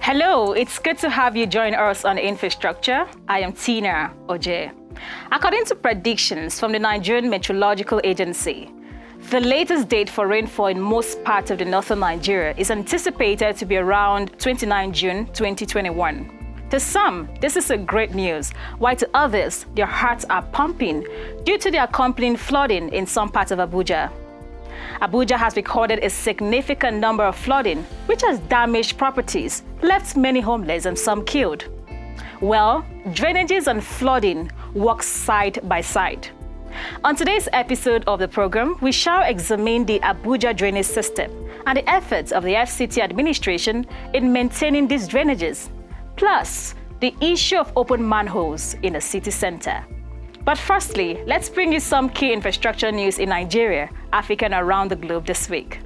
Hello, it's good to have you join us on Infrastructure. I am Tina Oje. According to predictions from the Nigerian Meteorological Agency, the latest date for rainfall in most parts of the northern Nigeria is anticipated to be around 29 June 2021. To some, this is a great news, while to others, their hearts are pumping due to the accompanying flooding in some parts of Abuja. Abuja has recorded a significant number of flooding, which has damaged properties, left many homeless and some killed. Well, drainages and flooding work side by side. On today's episode of the program, we shall examine the Abuja drainage system and the efforts of the FCT administration in maintaining these drainages, plus the issue of open manholes in the city center. But firstly, let's bring you some key infrastructure news in Nigeria, Africa, and around the globe this week.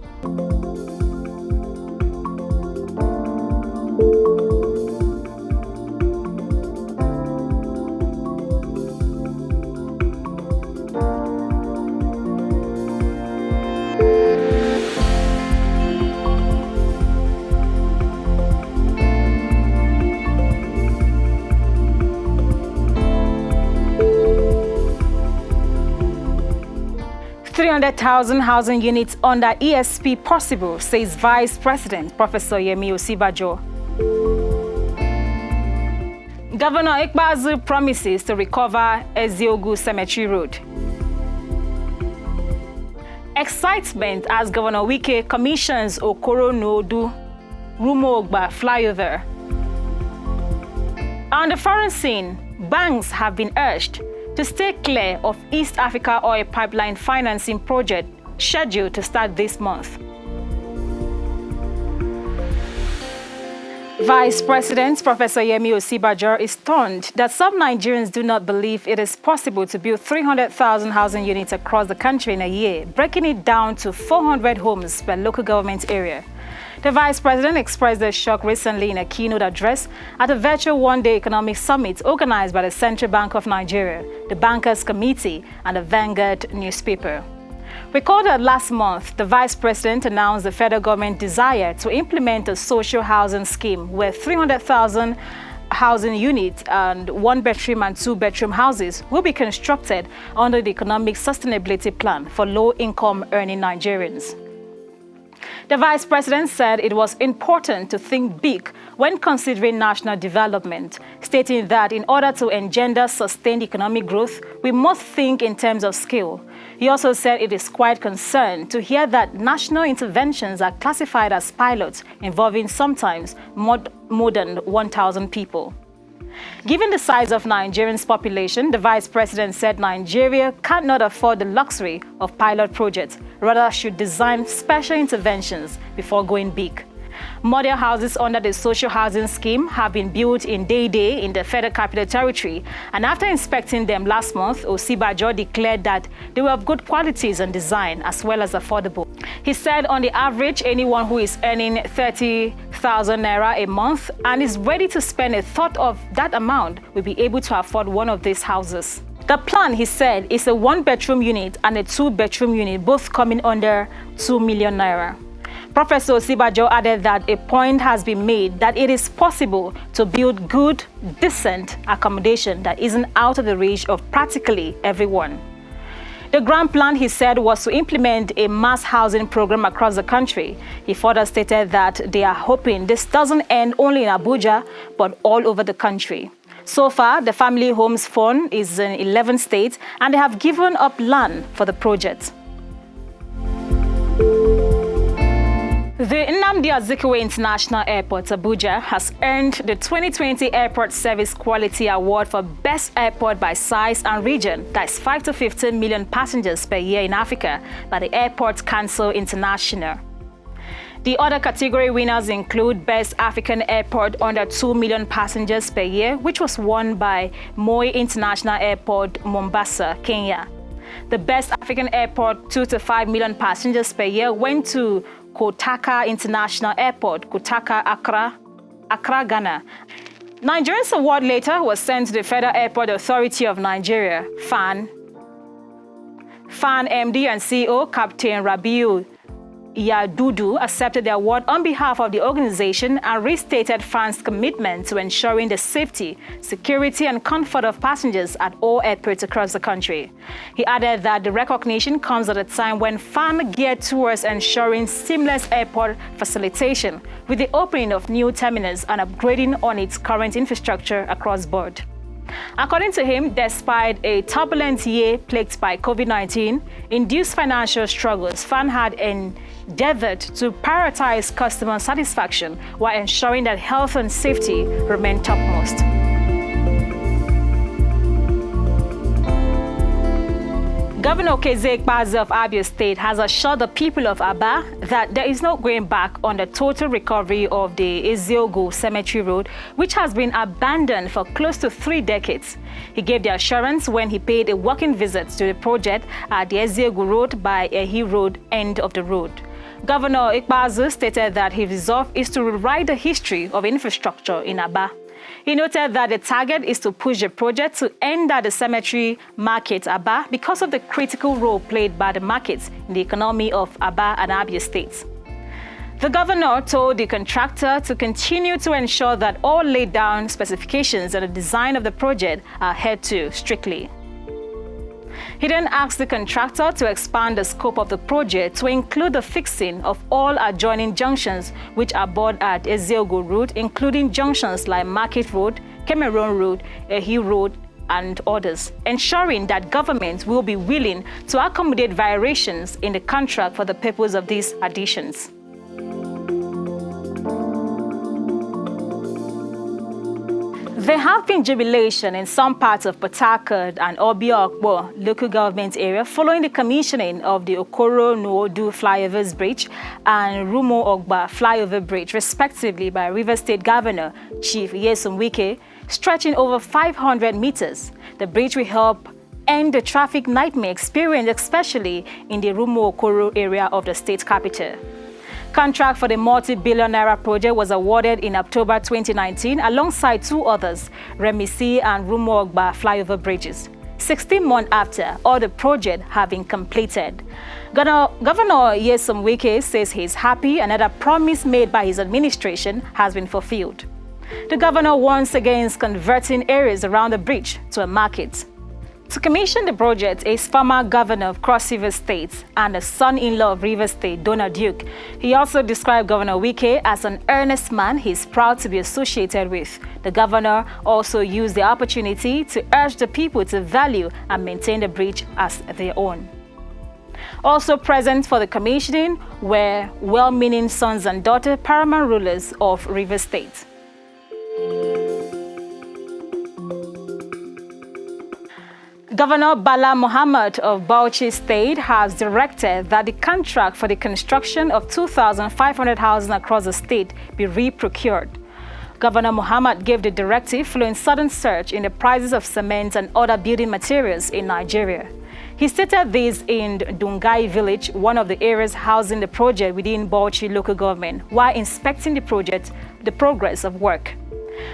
300,000 housing units under ESP possible, says Vice President Professor Yemi Osinbajo. Governor Ikpeazu promises to recover Eziogu Cemetery Road. Excitement as Governor Wike commissions Okoro-Nodu Rumogba flyover. On the foreign scene, banks have been urged to stay clear of East Africa oil pipeline financing project scheduled to start this month. Vice President Professor Yemi Osinbajo is stunned that some Nigerians do not believe it is possible to build 300,000 housing units across the country in a year, breaking it down to 400 homes per local government area. The Vice President expressed their shock recently in a keynote address at a virtual one-day economic summit organized by the Central Bank of Nigeria, the Bankers Committee, and the Vanguard newspaper. Recorded last month, the Vice President announced the federal government desire to implement a social housing scheme where 300,000 housing units and one-bedroom and two-bedroom houses will be constructed under the Economic Sustainability Plan for low-income earning Nigerians. The Vice President said it was important to think big when considering national development, stating that in order to engender sustained economic growth, we must think in terms of scale. He also said it is quite concerned to hear that national interventions are classified as pilots, involving sometimes more than 1,000 people. Given the size of Nigerians' population, the Vice President said Nigeria cannot afford the luxury of pilot projects, rather should design special interventions before going big. Model houses under the social housing scheme have been built in Dede in the Federal Capital Territory, and after inspecting them last month, Osinbajo declared that they were of good qualities and design as well as affordable. He said on the average, anyone who is earning 30,000 naira a month and is ready to spend a third of that amount will be able to afford one of these houses. The plan, he said, is a one-bedroom unit and a two-bedroom unit, both coming under 2 million naira. Professor Osinbajo added that a point has been made that it is possible to build good, decent accommodation that isn't out of the reach of practically everyone. The grand plan, he said, was to implement a mass housing program across the country. He further stated that they are hoping this doesn't end only in Abuja, but all over the country. So far, the Family Homes Fund is in 11 states, and they have given up land for the project. The Nnamdi Azikiwe International Airport, Abuja, has earned the 2020 Airport Service Quality Award for Best Airport by Size and Region, that's 5 to 15 million passengers per year in Africa, by the Airport Council International. The other category winners include Best African Airport under 2 million passengers per year, which was won by Moi International Airport, Mombasa, Kenya. The Best African Airport, 2 to 5 million passengers per year, went to Kotaka International Airport, Kotaka, Accra, Ghana. Nigerian's award later was sent to the Federal Airport Authority of Nigeria, FAN MD and CEO Captain Rabiu Yadudu accepted the award on behalf of the organization and restated France's commitment to ensuring the safety, security, and comfort of passengers at all airports across the country. He added that the recognition comes at a time when FAN geared towards ensuring seamless airport facilitation with the opening of new terminals and upgrading on its current infrastructure across board. According to him, despite a turbulent year plagued by COVID-19 induced financial struggles, FAN had endeavored to prioritize customer satisfaction while ensuring that health and safety remain topmost. Governor Keze Ikpeazu of Abia State has assured the people of Aba that there is no going back on the total recovery of the Eziogo Cemetery Road, which has been abandoned for close to 3 decades. He gave the assurance when he paid a walking visit to the project at the Eziogo Road by Ehi Road end of the road. Governor Ikpeazu stated that his resolve is to rewrite the history of infrastructure in Aba. He noted that the target is to push the project to end at the cemetery market Aba because of the critical role played by the markets in the economy of Aba and Abia states. The governor told the contractor to continue to ensure that all laid down specifications and the design of the project are adhered to strictly. He then asked the contractor to expand the scope of the project to include the fixing of all adjoining junctions which are bored at Eziogo Road, including junctions like Market Road, Cameroon Road, Ehi Road, and others, ensuring that government will be willing to accommodate variations in the contract for the purpose of these additions. There have been jubilation in some parts of Port Harcourt and Obiakpo local government area following the commissioning of the Okoro Nuodu Flyovers Bridge and Rumo Ogba Flyover Bridge, respectively, by Rivers State Governor Chief Nyesom Wike, stretching over 500 meters. The bridge will help end the traffic nightmare experienced, especially in the Rumo Okoro area of the state capital. Contract for the multi-billion naira project was awarded in October 2019 alongside 2 others, Remisi and Rumo Ogba flyover bridges, 16 months after all the projects have been completed. Governor Nyesom Wike says he is happy and that a promise made by his administration has been fulfilled. The governor once again is converting areas around the bridge to a market. To commission the project is former governor of Cross River State and the son-in-law of River State, Donald Duke. He also described Governor Wike as an earnest man he is proud to be associated with. The governor also used the opportunity to urge the people to value and maintain the bridge as their own. Also present for the commissioning were well-meaning sons and daughters, paramount rulers of River State. Governor Bala Mohammed of Bauchi State has directed that the contract for the construction of 2,500 houses across the state be re-procured. Governor Mohammed gave the directive following sudden surge in the prices of cement and other building materials in Nigeria. He stated this in Dungai village, one of the areas housing the project within Bauchi local government, while inspecting the progress of work.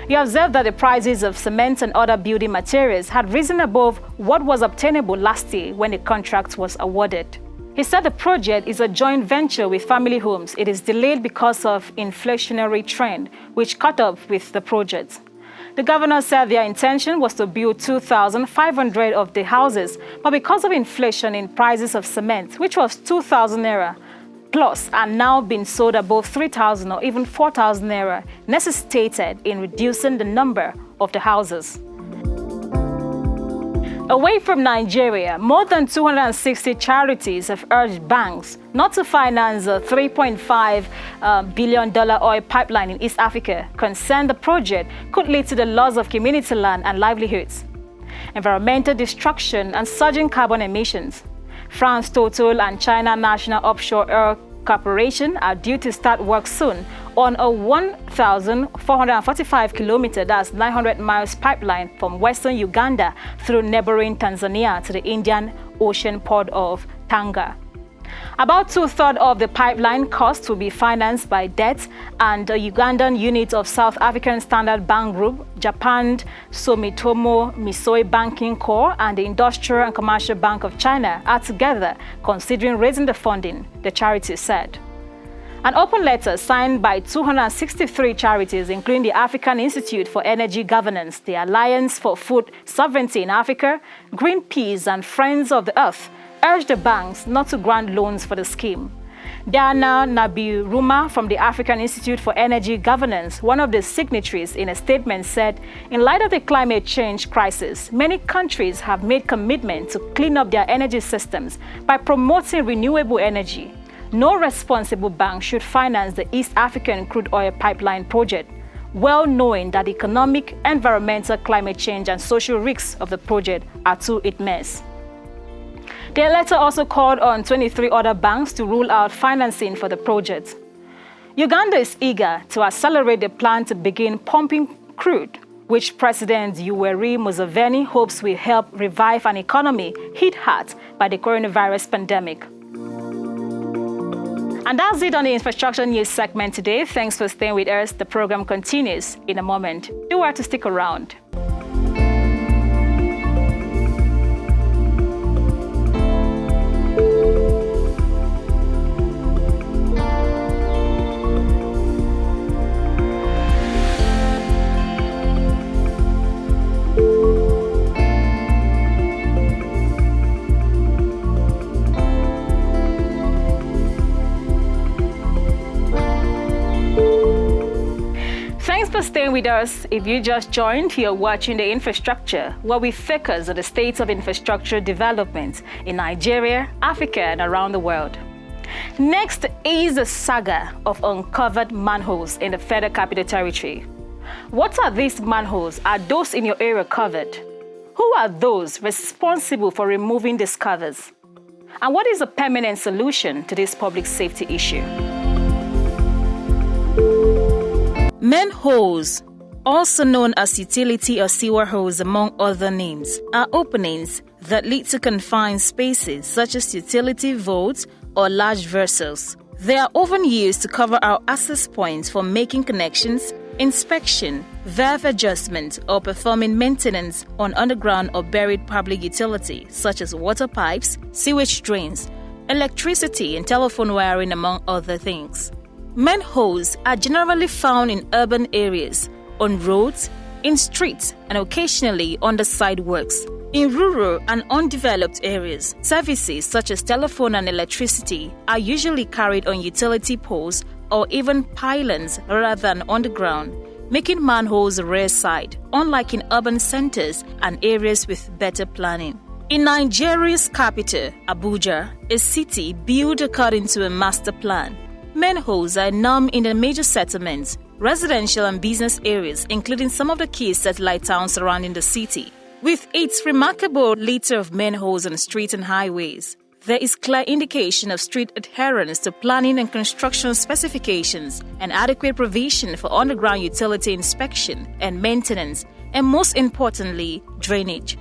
He observed that the prices of cement and other building materials had risen above what was obtainable last year when the contract was awarded. He said the project is a joint venture with family homes. It is delayed because of inflationary trend, which caught up with the project. The governor said their intention was to build 2,500 of the houses, but because of inflation in prices of cement, which was 2,000 naira, plus are now being sold above 3,000 or even 4,000 naira, necessitated in reducing the number of the houses. Away from Nigeria, more than 260 charities have urged banks not to finance a $3.5 billion oil pipeline in East Africa, concerned the project could lead to the loss of community land and livelihoods, environmental destruction, and surging carbon emissions. France Total and China National Offshore Oil Corporation are due to start work soon on a 1,445 kilometer, that's 900 miles pipeline from western Uganda through neighboring Tanzania to the Indian Ocean port of Tanga. About 2/3 of the pipeline cost will be financed by debt, and the Ugandan unit of South African Standard Bank Group, Japan Sumitomo Mitsui Banking Corp, and the Industrial and Commercial Bank of China are together considering raising the funding, the charity said. An open letter signed by 263 charities, including the African Institute for Energy Governance, the Alliance for Food Sovereignty in Africa, Greenpeace, and Friends of the Earth, urged the banks not to grant loans for the scheme. Diana Nabiruma from the African Institute for Energy Governance, one of the signatories, in a statement said, in light of the climate change crisis, many countries have made commitment to clean up their energy systems by promoting renewable energy. No responsible bank should finance the East African crude oil pipeline project, well knowing that economic, environmental, climate change, and social risks of the project are too immense. The letter also called on 23 other banks to rule out financing for the project. Uganda is eager to accelerate the plan to begin pumping crude, which President Yoweri Museveni hopes will help revive an economy hit hard by the coronavirus pandemic. And that's it on the Infrastructure News segment today. Thanks for staying with us. The program continues in a moment. Do want to stick around. Thanks for staying with us. If you just joined, you're watching The Infrastructure, where we focus on the state of infrastructure development in Nigeria, Africa, and around the world. Next is the saga of uncovered manholes in the Federal Capital Territory. What are these manholes? Are those in your area covered? Who are those responsible for removing these covers? And what is a permanent solution to this public safety issue? Manholes, also known as utility or sewer holes among other names, are openings that lead to confined spaces such as utility vaults or large vessels. They are often used to cover our access points for making connections, inspection, valve adjustment, or performing maintenance on underground or buried public utilities such as water pipes, sewage drains, electricity, and telephone wiring, among other things. Manholes are generally found in urban areas, on roads, in streets, and occasionally under sidewalks. In rural and undeveloped areas, services such as telephone and electricity are usually carried on utility poles or even pylons rather than underground, making manholes a rare sight, unlike in urban centers and areas with better planning. In Nigeria's capital, Abuja, a city built according to a master plan, manholes are norm in the major settlements, residential and business areas, including some of the key satellite towns surrounding the city. With its remarkable litter of manholes on streets and highways, there is clear indication of strict adherence to planning and construction specifications and adequate provision for underground utility inspection and maintenance, and most importantly, drainage.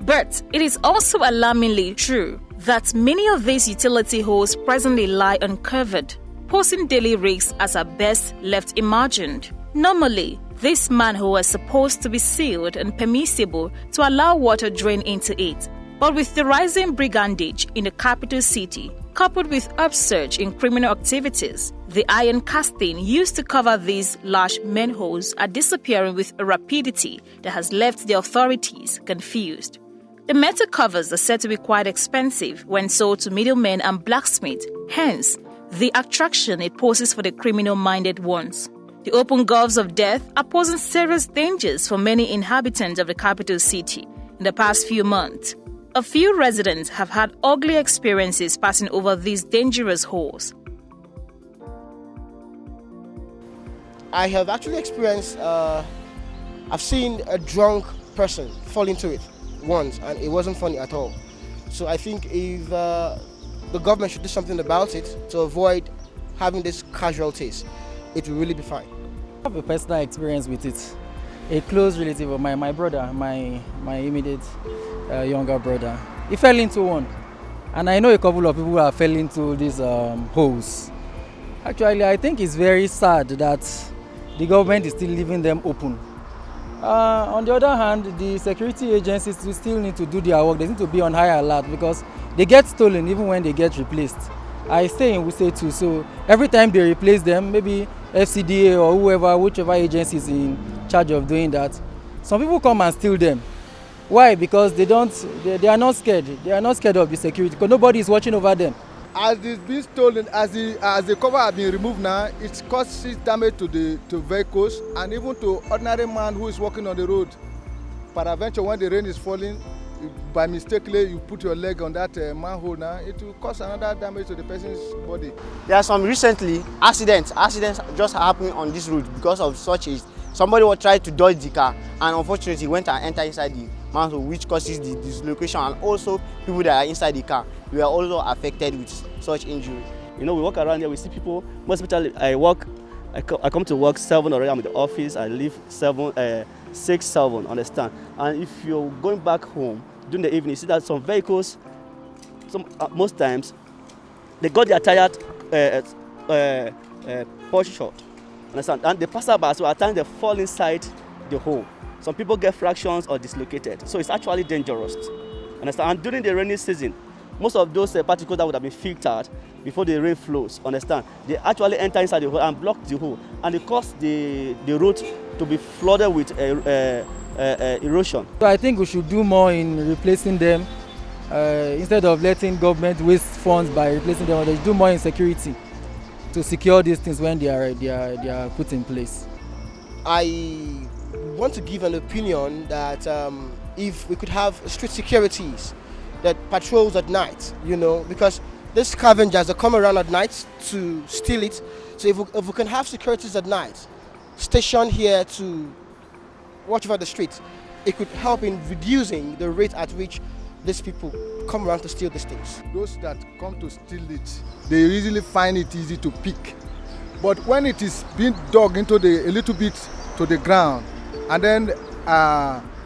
But it is also alarmingly true that many of these utility holes presently lie uncovered, posing daily risks as at best left imagined. Normally, this manhole is supposed to be sealed and permissible to allow water drain into it. But with the rising brigandage in the capital city, coupled with upsurge in criminal activities, the iron casting used to cover these large manholes are disappearing with a rapidity that has left the authorities confused. The metal covers are said to be quite expensive when sold to middlemen and blacksmiths, hence the attraction it poses for the criminal-minded ones. The open gulfs of death are posing serious dangers for many inhabitants of the capital city. In the past few months, a few residents have had ugly experiences passing over these dangerous holes. I have actually experienced, I've seen a drunk person fall into it once, and it wasn't funny at all. So I think if the government should do something about it to avoid having these casualties, it will really be fine. I have a personal experience with it. A close relative of mine, my brother, my immediate younger brother, he fell into one. And I know a couple of people who have fell into these holes. Actually, I think it's very sad that the government is still leaving them open. On the other hand, the security agencies still need to do their work. They need to be on high alert because they get stolen even when they get replaced. I stay in Wuse too, so every time they replace them, maybe FCDA or whoever, whichever agency is in charge of doing that, some people come and steal them. Why? Because they are not scared. They are not scared of the security because nobody is watching over them. As it's been stolen, as the cover has been removed now, it causes damage to vehicles and even to ordinary man who is walking on the road. Peradventure, when the rain is falling, by mistakenly you put your leg on that manhole now, it will cause another damage to the person's body. There are some recently accidents just happening on this road because of such a somebody will try to dodge the car and unfortunately went and entered inside the manhole, which causes the dislocation, and also people that are inside the car were also affected with such injury. You know, we walk around here, we see people. Most especially, I come to work 7 already. I'm in the office. I leave 6, 7. Understand? And if you're going back home during the evening, you see that some vehicles, most times, they got their tire push short. Understand? And the passerby, so at times they fall inside the hole. Some people get fractions or dislocated. So it's actually dangerous. Understand? And during the rainy season, most of those particles that would have been filtered before the rain flows, understand, they actually enter inside the hole and block the hole, and it causes the road to be flooded with erosion. So I think we should do more in replacing them instead of letting government waste funds by replacing them. They should do more in security to secure these things when they are put in place. I want to give an opinion that if we could have street securities that patrols at night, you know, because these scavengers that come around at night to steal it. So if we can have securities at night stationed here to watch over the streets, it could help in reducing the rate at which these people come around to steal these things. Those that come to steal it, they usually find it easy to pick. But when it is being dug into a little bit to the ground and then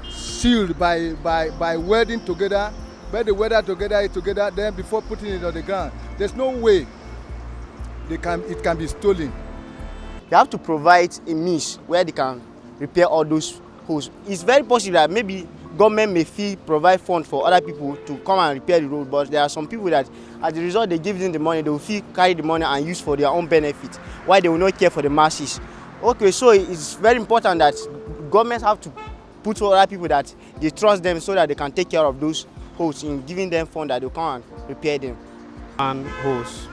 sealed by welding together, where the welder together, then before putting it on the ground, there's no way it can be stolen. They have to provide a means where they can repair all those holes. It's very possible that maybe government may provide funds for other people to come and repair the road, but there are some people that as a result they give them the money, they will carry the money and use for their own benefit, while they will not care for the masses. Okay, so it's very important that governments have to put to other people that they trust them so that they can take care of those holes in giving them funds that they come and repair them. And holes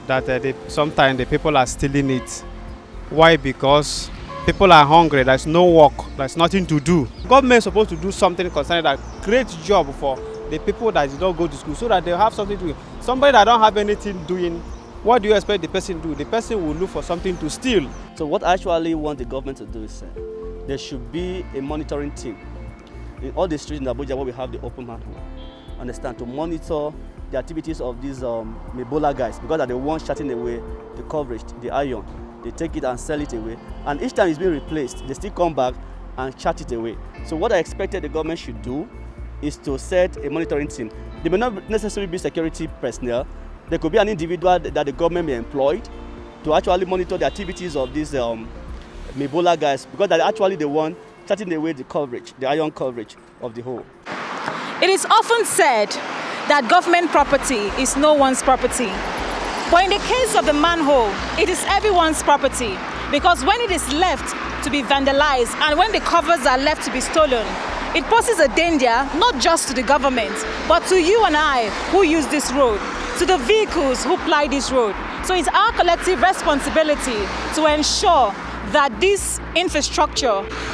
that sometimes the people are stealing it. Why? Because people are hungry, there's no work, there's nothing to do. Government is supposed to do something concerning that, create job for the people that don't go to school so that they have something to do. Somebody that don't have anything doing, what do you expect the person to do? The person will look for something to steal. So what I actually want the government to do is there should be a monitoring team in all the streets in Abuja where we have the open manhole. Understand, to monitor the activities of these Ebola guys, because they're the ones shutting away the coverage, the iron. They take it and sell it away. And each time it's being replaced, they still come back and shut it away. So what I expected the government should do is to set a monitoring team. They may not necessarily be security personnel. There could be an individual that the government may employ to actually monitor the activities of these Ebola guys, because they're actually the one shutting away the coverage, the iron coverage of the hole. It is often said that government property is no one's property. But in the case of the manhole, it is everyone's property, because when it is left to be vandalized and when the covers are left to be stolen, it poses a danger not just to the government, but to you and I who use this road, to the vehicles who ply this road. So it's our collective responsibility to ensure that this infrastructure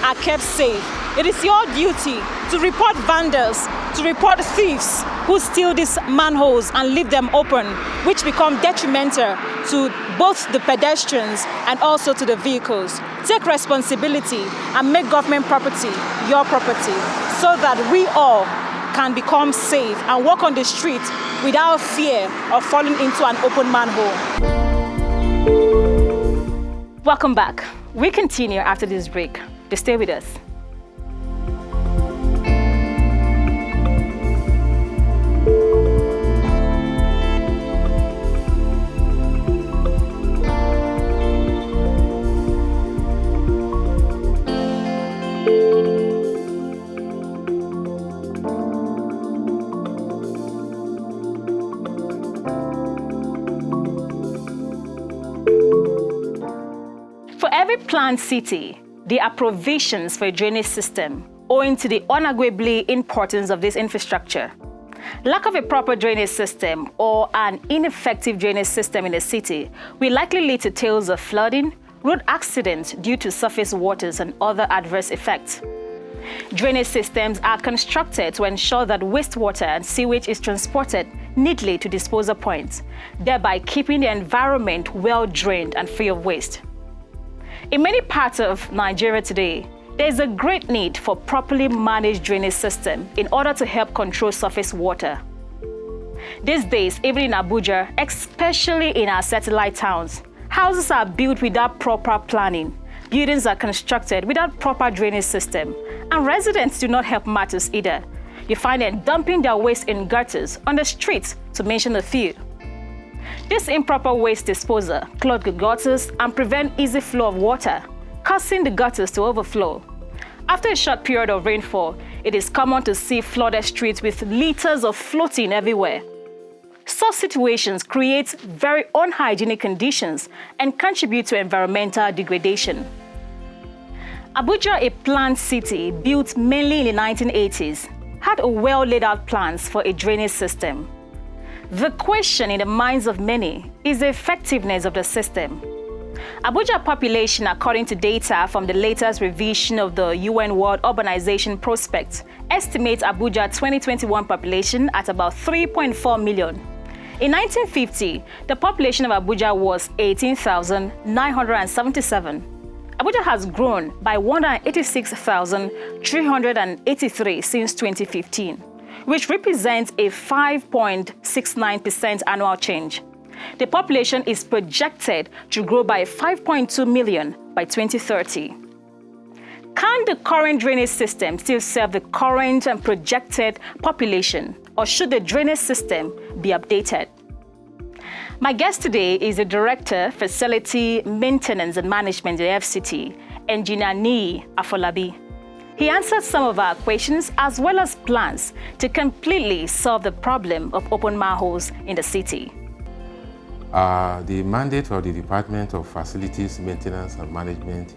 are kept safe. It is your duty to report vandals, to report thieves who steal these manholes and leave them open, which become detrimental to both the pedestrians and also to the vehicles. Take responsibility and make government property your property so that we all can become safe and walk on the street without fear of falling into an open manhole. Welcome back. We continue after this break. Just stay with us. planned city, there are provisions for a drainage system owing to the unarguably importance of this infrastructure. Lack of a proper drainage system or an ineffective drainage system in a city will likely lead to tales of flooding, road accidents due to surface waters, and other adverse effects. Drainage systems are constructed to ensure that wastewater and sewage is transported neatly to disposal points, thereby keeping the environment well drained and free of waste. In many parts of Nigeria today, there is a great need for properly managed drainage system in order to help control surface water. These days, even in Abuja, especially in our satellite towns, houses are built without proper planning, buildings are constructed without proper drainage system, and residents do not help matters either. You find them dumping their waste in gutters, on the streets, to mention a few. This improper waste disposal clogs the gutters and prevents easy flow of water, causing the gutters to overflow. After a short period of rainfall, it is common to see flooded streets with litters of floating everywhere. Such situations create very unhygienic conditions and contribute to environmental degradation. Abuja, a planned city built mainly in the 1980s, had a well laid out plans for a drainage system. The question in the minds of many is the effectiveness of the system. Abuja Population, according to data from the latest revision of the UN World Urbanization Prospect, estimates Abuja 2021 population at about 3.4 million. In 1950, the population of Abuja was 18,977. Abuja has grown by 186,383 since 2015, which represents a 5.69% annual change. The population is projected to grow by 5.2 million by 2030. Can the current drainage system still serve the current and projected population, or should the drainage system be updated? My guest today is the Director, Facility Maintenance and Management at FCT, Engineer Niyi Afolabi. He answered some of our questions as well as plans to completely solve the problem of open manholes in the city. The mandate of the Department of Facilities, Maintenance and Management,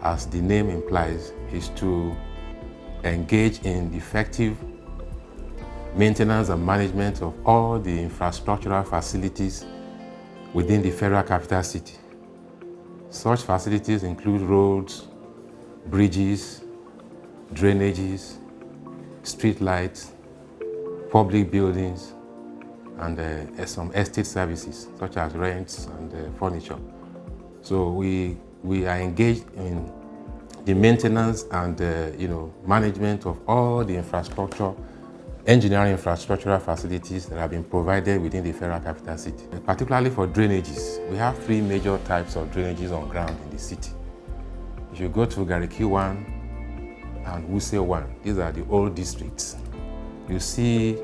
as the name implies, is to engage in the effective maintenance and management of all the infrastructural facilities within the Federal Capital City. Such facilities include roads, bridges, drainages, street lights, public buildings, and some estate services such as rents and furniture. So we are engaged in the maintenance and management of all the engineering infrastructural facilities that have been provided within the Federal Capital City. Particularly for drainages, we have three major types of drainages on ground in the city. If you go to Gariki 1 and Wuse 1, these are the old districts, you see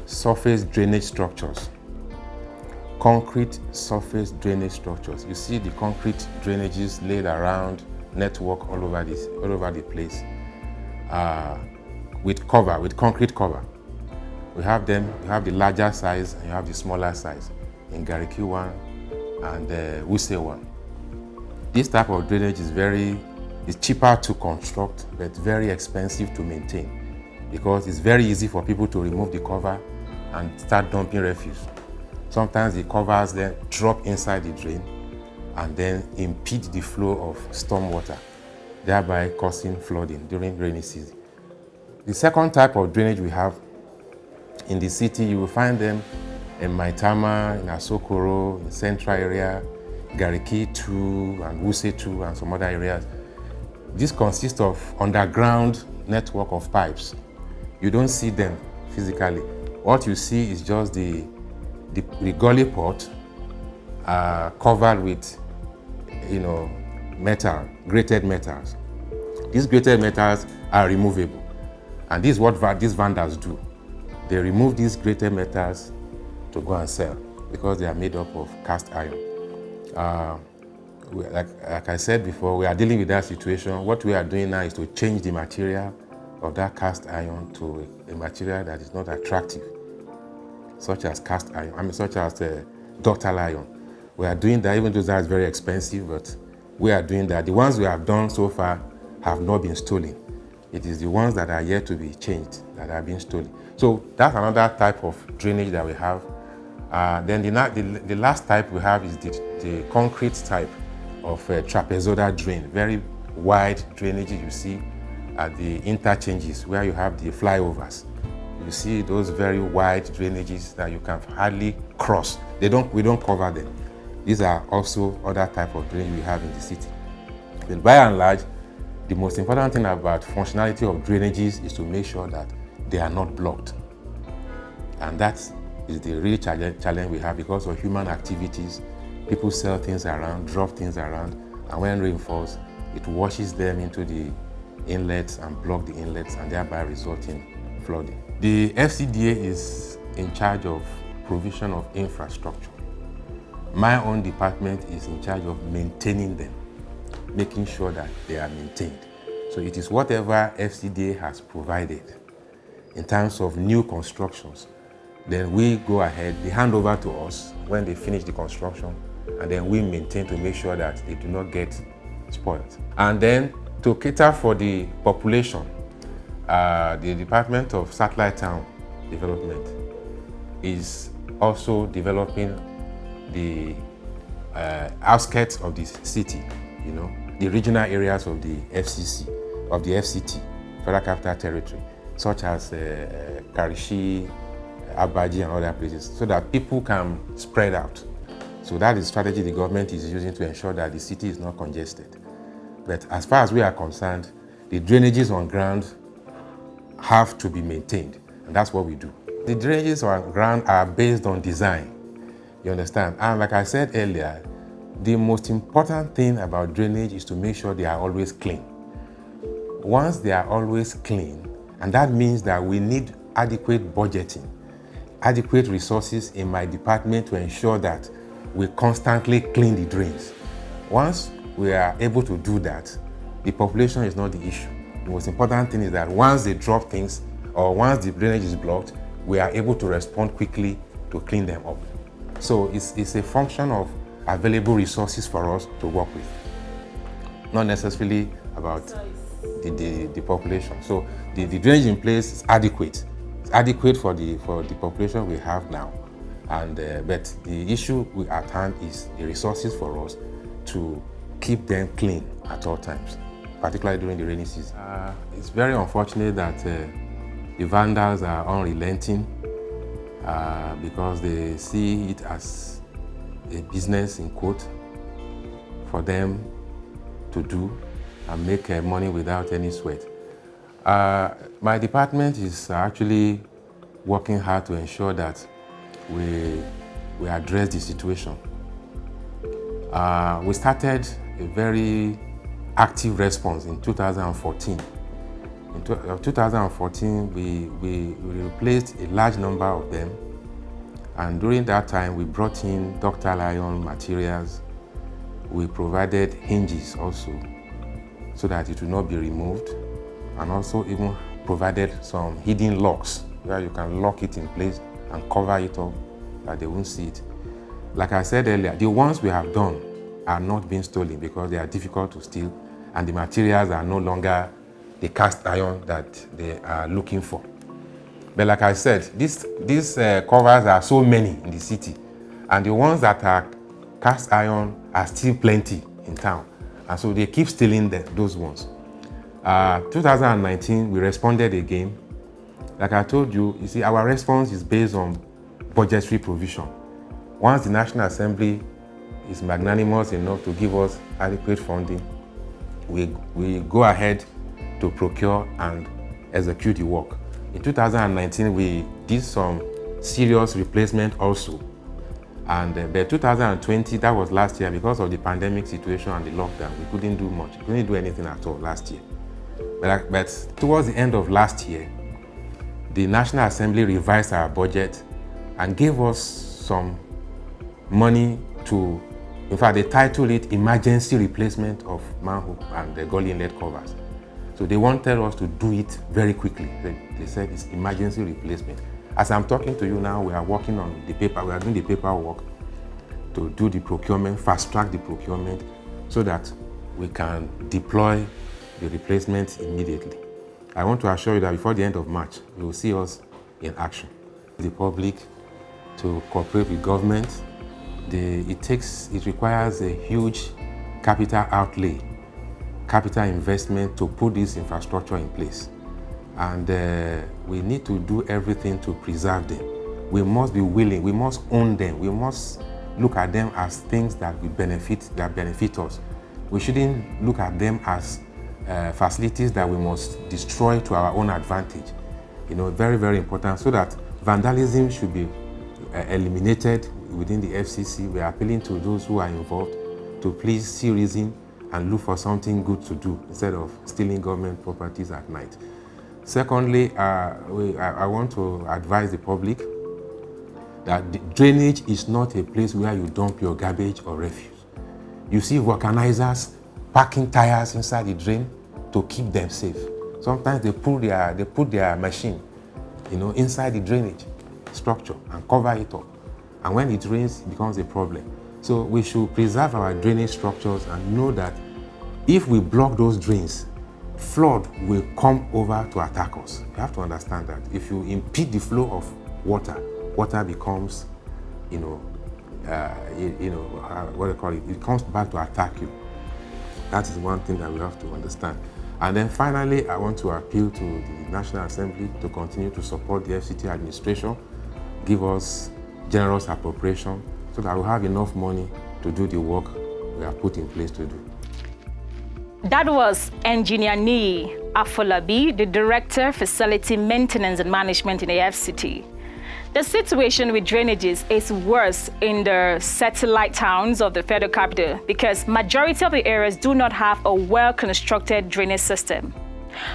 surface drainage structures, concrete surface drainage structures. You see the concrete drainages laid around, network all over the place, with concrete cover. We have them. You have the larger size and you have the smaller size in Gariki 1 and Wuse 1. This type of drainage is cheaper to construct but very expensive to maintain, because it's very easy for people to remove the cover and start dumping refuse. Sometimes the covers then drop inside the drain and then impede the flow of storm water, thereby causing flooding during rainy season. The second type of drainage we have in the city, you will find them in Maitama, in Asokoro, in Central area, Gariki 2 and Wuse 2 and some other areas. This consists of underground network of pipes. You don't see them physically. What you see is just the gully pot covered with metal, grated metals. These grated metals are removable, and this is what these vendors do. They remove these grated metals to go and sell because they are made up of cast iron. Like I said before, we are dealing with that situation. What we are doing now is to change the material of that cast iron to a material that is not attractive, such as cast iron, such as ductile iron. We are doing that, even though that is very expensive, but we are doing that. The ones we have done so far have not been stolen. It is the ones that are yet to be changed that are being stolen. So that's another type of drainage that we have. Then the last type we have is the concrete type of trapezoidal drain, very wide drainage you see at the interchanges where you have the flyovers. You see those very wide drainages that you can hardly cross. We don't cover them. These are also other type of drainage we have in the city. But by and large, the most important thing about functionality of drainages is to make sure that they are not blocked. And that is the real challenge we have because of human activities. People sell things around, drop things around, and when rain falls, it washes them into the inlets and block the inlets and thereby resulting flooding. The FCDA is in charge of provision of infrastructure. My own department is in charge of maintaining them, making sure that they are maintained. So it is whatever FCDA has provided in terms of new constructions. Then we go ahead, they hand over to us when they finish the construction, and then we maintain to make sure that they do not get spoiled. And then to cater for the population, the Department of Satellite Town Development is also developing the outskirts of the city, the regional areas of the FCT, Federal Capital Territory, such as Karishi, Abuja and other places, so that people can spread out. So that is the strategy the government is using to ensure that the city is not congested. But as far as we are concerned, the drainages on ground have to be maintained, and that's what we do. The drainages on ground are based on design, you understand? And like I said earlier, the most important thing about drainage is to make sure they are always clean. Once they are always clean, and that means that we need adequate budgeting, adequate resources in my department to ensure that we constantly clean the drains. Once we are able to do that, the population is not the issue. The most important thing is that once they drop things or once the drainage is blocked, we are able to respond quickly to clean them up. So it's a function of available resources for us to work with, not necessarily about the population. So the drainage in place is adequate. It's adequate for the population we have now. And but the issue at hand is the resources for us to keep them clean at all times, particularly during the rainy season. It's very unfortunate that the vandals are unrelenting because they see it as a business, in quote, for them to do and make money without any sweat. My department is actually working hard to ensure that we address the situation. We started a very active response in 2014. In 2014, we replaced a large number of them, and during that time, we brought in ductile iron materials. We provided hinges also, so that it will not be removed, and also even provided some hidden locks where you can lock it in place and cover it up that they won't see it. Like I said earlier, the ones we have done are not being stolen because they are difficult to steal and the materials are no longer the cast iron that they are looking for. But like I said, these covers are so many in the city, and the ones that are cast iron are still plenty in town, and so they keep stealing those ones. 2019, we responded again. Like I told you, see, our response is based on budgetary provision. Once the National Assembly is magnanimous enough to give us adequate funding, we go ahead to procure and execute the work. In 2019, we did some serious replacement also. And by 2020, that was last year, because of the pandemic situation and the lockdown, we couldn't do much. We couldn't do anything at all last year. But towards the end of last year, the National Assembly revised our budget and gave us some money to, in fact, they titled it Emergency Replacement of Manhole and the Gully Inlet Covers. So they wanted us to do it very quickly. They said it's emergency replacement. As I'm talking to you now, we are working on the paper, we are doing the paperwork to do the procurement, fast track the procurement, so that we can deploy the replacement immediately. I want to assure you that before the end of March, you will see us in action. The public to cooperate with government. It requires a huge capital outlay, capital investment to put this infrastructure in place. And we need to do everything to preserve them. We must be willing, we must own them, we must look at them as things that benefit us. We shouldn't look at them as facilities that we must destroy to our own advantage. You know, very, very important, so that vandalism should be eliminated within the FCC. We are appealing to those who are involved to please see reason and look for something good to do instead of stealing government properties at night. Secondly, I want to advise the public that drainage is not a place where you dump your garbage or refuse. You see vulcanizers packing tires inside the drain to keep them safe. Sometimes they put their machine, inside the drainage structure and cover it up. And when it rains, it becomes a problem. So we should preserve our drainage structures and know that if we block those drains, flood will come over to attack us. You have to understand that. If you impede the flow of water, water becomes, what do you call it? It comes back to attack you. That is one thing that we have to understand. And then finally, I want to appeal to the National Assembly to continue to support the FCT administration, give us generous appropriation so that we have enough money to do the work we have put in place to do. That was Engineer Niyi Afolabi, the Director, Facility Maintenance and Management in the FCT. The situation with drainages is worse in the satellite towns of the federal capital because majority of the areas do not have a well-constructed drainage system.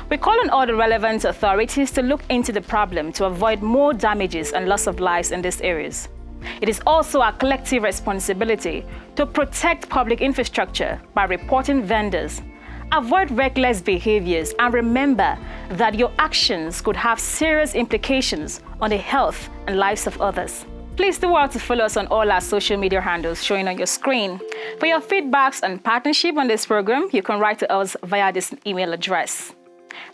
We call on all the relevant authorities to look into the problem to avoid more damages and loss of lives in these areas. It is also our collective responsibility to protect public infrastructure by reporting vendors. Avoid reckless behaviors and remember that your actions could have serious implications on the health and lives of others. Please do well to follow us on all our social media handles showing on your screen. For your feedbacks and partnership on this program, you can write to us via this email address.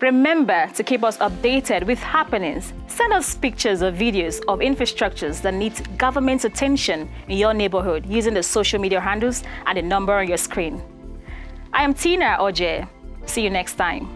Remember to keep us updated with happenings. Send us pictures or videos of infrastructures that need government's attention in your neighborhood using the social media handles and the number on your screen. I am Tina Oje. See you next time.